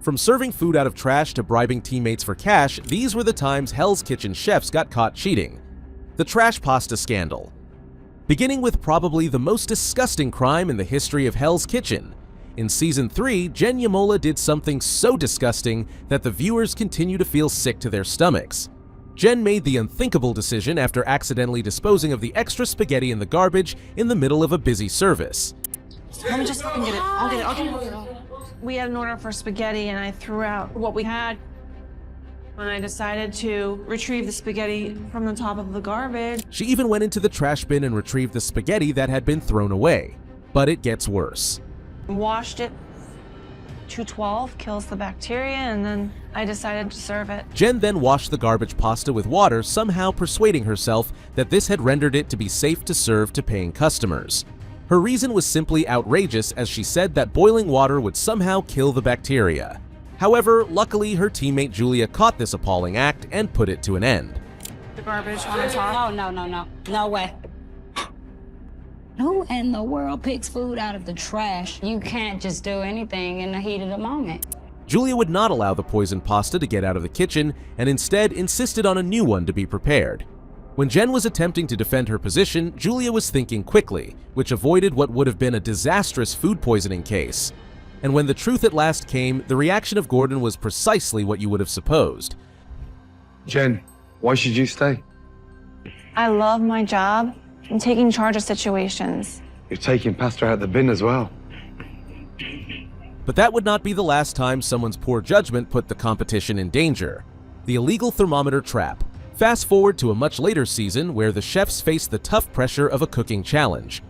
From serving food out of trash to bribing teammates for cash, these were the times Hell's Kitchen chefs got caught cheating. The trash pasta scandal. Beginning with probably the most disgusting crime in the history of Hell's Kitchen. In Season 3, Jen Yamola did something so disgusting that the viewers continue to feel sick to their stomachs. Jen made the unthinkable decision after accidentally disposing of the extra spaghetti in the garbage in the middle of a busy service. Let me just get it. I'll get it. We had an order for spaghetti and I threw out what we had. When I decided to retrieve the spaghetti from the top of the garbage. She even went into the trash bin and retrieved the spaghetti that had been thrown away. But it gets worse. Washed it. 212 kills the bacteria, and then I decided to serve it. Jen then washed the garbage pasta with water, somehow persuading herself that this had rendered it to be safe to serve to paying customers. Her reason was simply outrageous, as she said that boiling water would somehow kill the bacteria. However, luckily her teammate Julia caught this appalling act and put it to an end. The garbage on the top. No. No way. Who in the world picks food out of the trash? You can't just do anything in the heat of the moment. Julia would not allow the poisoned pasta to get out of the kitchen and instead insisted on a new one to be prepared. When Jen was attempting to defend her position, Julia was thinking quickly, which avoided what would have been a disastrous food poisoning case. And when the truth at last came, the reaction of Gordon was precisely what you would have supposed. Jen, why should you stay? I love my job and taking charge of situations. You're taking pasta out of the bin as well. But that would not be the last time someone's poor judgment put the competition in danger. The illegal thermometer trap. Fast forward to a much later season where the chefs faced the tough pressure of a cooking challenge.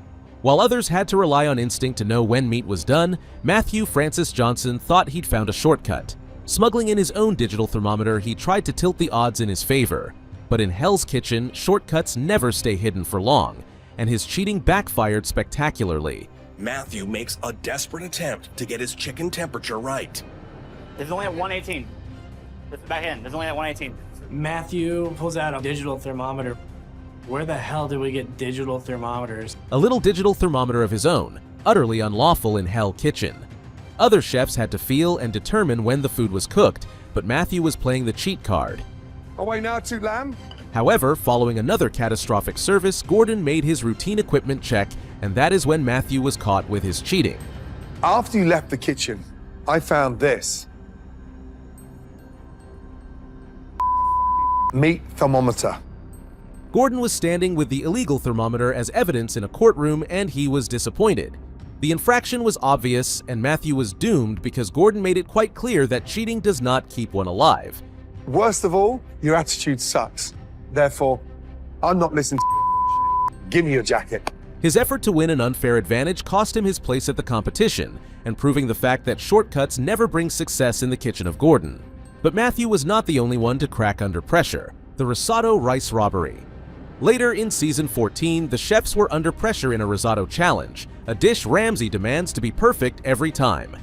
While others had to rely on instinct to know when meat was done, Matthew Francis Johnson thought he'd found a shortcut. Smuggling in his own digital thermometer, he tried to tilt the odds in his favor. But in Hell's Kitchen, shortcuts never stay hidden for long, and his cheating backfired spectacularly. Matthew makes a desperate attempt to get his chicken temperature right. It's only at 118. It's back in. It's only at 118. Matthew pulls out a digital thermometer. Where the hell did we get digital thermometers? A little digital thermometer of his own, utterly unlawful in Hell Kitchen. Other chefs had to feel and determine when the food was cooked, but Matthew was playing the cheat card. Away now to lamb. However, following another catastrophic service, Gordon made his routine equipment check, and that is when Matthew was caught with his cheating. After you left the kitchen, I found this. Meat thermometer. Gordon was standing with the illegal thermometer as evidence in a courtroom, and he was disappointed. The infraction was obvious, and Matthew was doomed because Gordon made it quite clear that cheating does not keep one alive. Worst of all, your attitude sucks. Therefore, I'm not listening to Give me your jacket. His effort to win an unfair advantage cost him his place at the competition, and proving the fact that shortcuts never bring success in the kitchen of Gordon. But Matthew was not the only one to crack under pressure. The risotto rice robbery. Later in Season 14, the chefs were under pressure in a risotto challenge, a dish Ramsay demands to be perfect every time.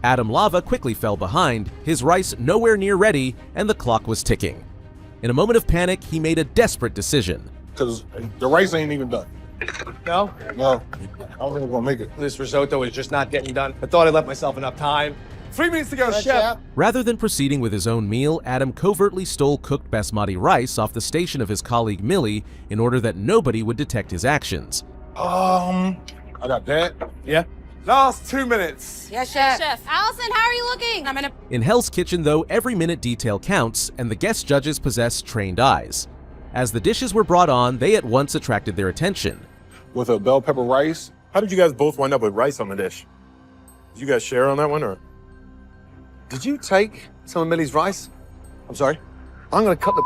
Adam Lava quickly fell behind, his rice nowhere near ready, and the clock was ticking. In a moment of panic, he made a desperate decision. Because the rice ain't even done. No? No, I don't think we're gonna make it. This risotto is just not getting done. I thought I left myself enough time. 3 minutes to go, chef. Rather than proceeding with his own meal, Adam covertly stole cooked basmati rice off the station of his colleague Millie in order that nobody would detect his actions. I got that. Yeah. Last 2 minutes. Yes, chef. Allison, how are you looking? I'm in a... In Hell's Kitchen, though, every minute detail counts, and the guest judges possess trained eyes. As the dishes were brought on, they at once attracted their attention. With a bell pepper rice. How did you guys both wind up with rice on the dish? Did you guys share on that one, or? Did you take some of Millie's rice? I'm sorry? I'm gonna cut the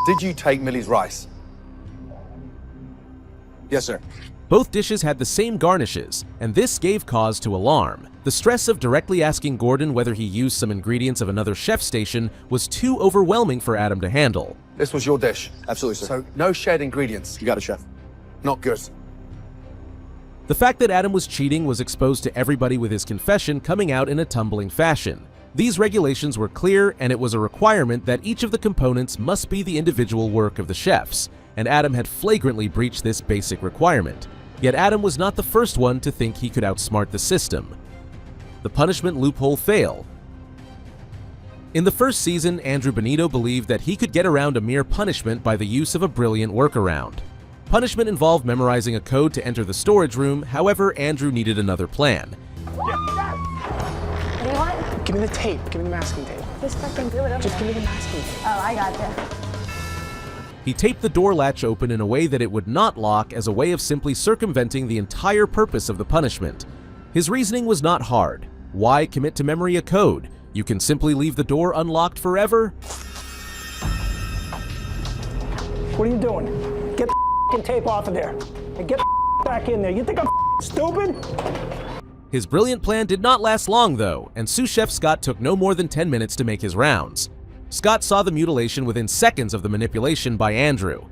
Did you take Millie's rice? Yes, sir. Both dishes had the same garnishes, and this gave cause to alarm. The stress of directly asking Gordon whether he used some ingredients of another chef station was too overwhelming for Adam to handle. This was your dish. Absolutely, sir. So no shared ingredients. You got it, chef. Not good. The fact that Adam was cheating was exposed to everybody with his confession coming out in a tumbling fashion. These regulations were clear, and it was a requirement that each of the components must be the individual work of the chefs, and Adam had flagrantly breached this basic requirement. Yet Adam was not the first one to think he could outsmart the system. The punishment loophole fail. In the first season, Andrew Benito believed that he could get around a mere punishment by the use of a brilliant workaround. Punishment involved memorizing a code to enter the storage room, however, Andrew needed another plan. What do you want? Give me the tape. Give me the masking tape. Just fucking do it. Just give me the masking tape. Oh, I gotcha. He taped the door latch open in a way that it would not lock as a way of simply circumventing the entire purpose of the punishment. His reasoning was not hard. Why commit to memory a code? You can simply leave the door unlocked forever? What are you doing? Get the f***ing tape off of there and get the back in there. You think I'm stupid? His brilliant plan did not last long though, and sous chef Scott took no more than 10 minutes to make his rounds. Scott saw the mutilation within seconds of the manipulation by Andrew.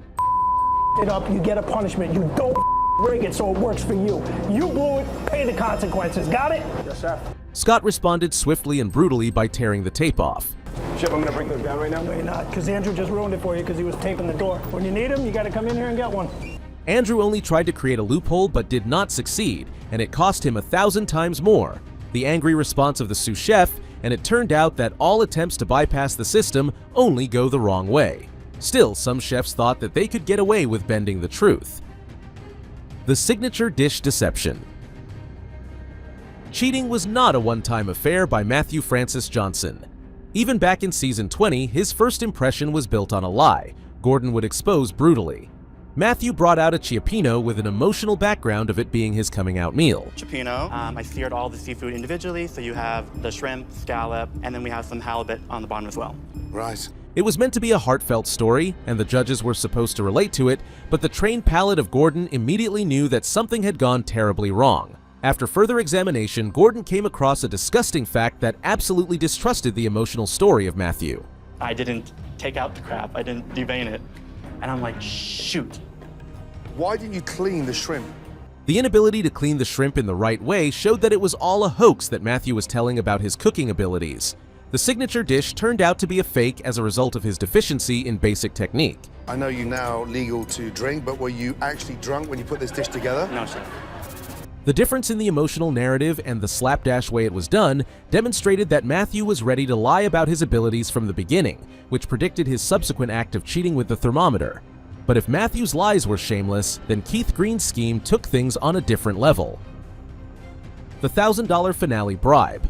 It up, you get a punishment. You don't rig it so it works for you. You blew it, pay the consequences. Got it? Yes, sir. Scott responded swiftly and brutally by tearing the tape off. Chip, I'm gonna break those down right now. No, you're not, because Andrew just ruined it for you because he was taping the door. When you need him, you gotta come in here and get one. Andrew only tried to create a loophole but did not succeed, and it cost him 1,000 times more. The angry response of the sous chef, and it turned out that all attempts to bypass the system only go the wrong way. Still, some chefs thought that they could get away with bending the truth. The signature dish deception. Cheating was not a one-time affair by Matthew Francis Johnson. Even back in season 20, his first impression was built on a lie Gordon would expose brutally. Matthew brought out a cioppino with an emotional background of it being his coming-out meal. Cioppino. I seared all the seafood individually, so you have the shrimp, scallop, and then we have some halibut on the bottom as well. Right. It was meant to be a heartfelt story, and the judges were supposed to relate to it, but the trained palate of Gordon immediately knew that something had gone terribly wrong. After further examination, Gordon came across a disgusting fact that absolutely distrusted the emotional story of Matthew. I didn't take out the crab, I didn't devein it, and I'm like, shoot. Why didn't you clean the shrimp? The inability to clean the shrimp in the right way showed that it was all a hoax that Matthew was telling about his cooking abilities. The signature dish turned out to be a fake as a result of his deficiency in basic technique. I know you're now legal to drink, but were you actually drunk when you put this dish together? No, sir. The difference in the emotional narrative and the slapdash way it was done demonstrated that Matthew was ready to lie about his abilities from the beginning, which predicted his subsequent act of cheating with the thermometer. But if Matthew's lies were shameless, then Keith Green's scheme took things on a different level. The $1,000 finale bribe.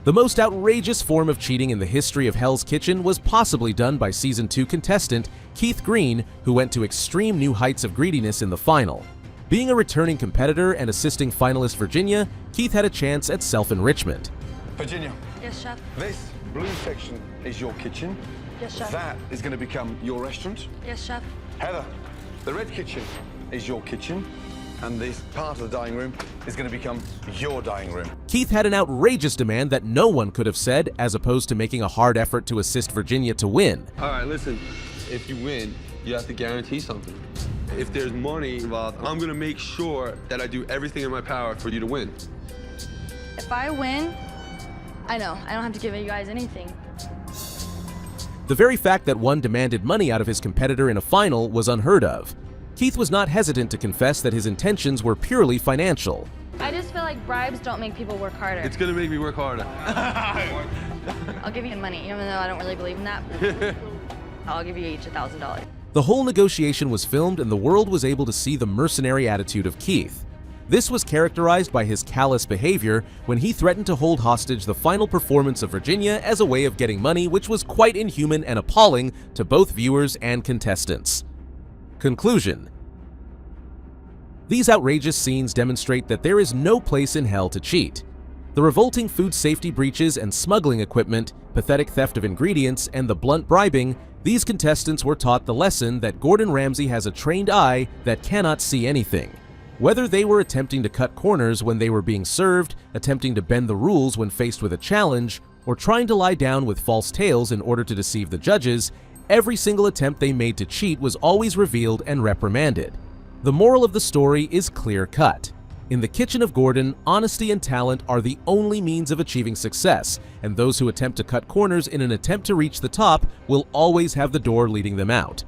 The most outrageous form of cheating in the history of Hell's Kitchen was possibly done by Season 2 contestant Keith Green, who went to extreme new heights of greediness in the final. Being a returning competitor and assisting finalist Virginia, Keith had a chance at self-enrichment. Virginia. Yes, chef. This blue section is your kitchen. Yes, chef. That is going to become your restaurant. Yes, chef. Heather, the red kitchen is your kitchen, and this part of the dining room is going to become your dining room. Keith had an outrageous demand that no one could have said, as opposed to making a hard effort to assist Virginia to win. All right, listen, if you win, you have to guarantee something. If there's money involved, I'm going to make sure that I do everything in my power for you to win. If I win, I know, I don't have to give you guys anything. The very fact that one demanded money out of his competitor in a final was unheard of. Keith was not hesitant to confess that his intentions were purely financial. I just feel like bribes don't make people work harder. It's going to make me work harder. I'll give you money, even though I don't really believe in that. I'll give you each $1,000. The whole negotiation was filmed and the world was able to see the mercenary attitude of Keith. This was characterized by his callous behavior when he threatened to hold hostage the final performance of Virginia as a way of getting money, which was quite inhuman and appalling to both viewers and contestants. Conclusion. These outrageous scenes demonstrate that there is no place in hell to cheat. The revolting food safety breaches and smuggling equipment, pathetic theft of ingredients, and the blunt bribing, these contestants were taught the lesson that Gordon Ramsay has a trained eye that cannot see anything. Whether they were attempting to cut corners when they were being served, attempting to bend the rules when faced with a challenge, or trying to lie down with false tales in order to deceive the judges, every single attempt they made to cheat was always revealed and reprimanded. The moral of the story is clear-cut. In the kitchen of Gordon, honesty and talent are the only means of achieving success, and those who attempt to cut corners in an attempt to reach the top will always have the door leading them out.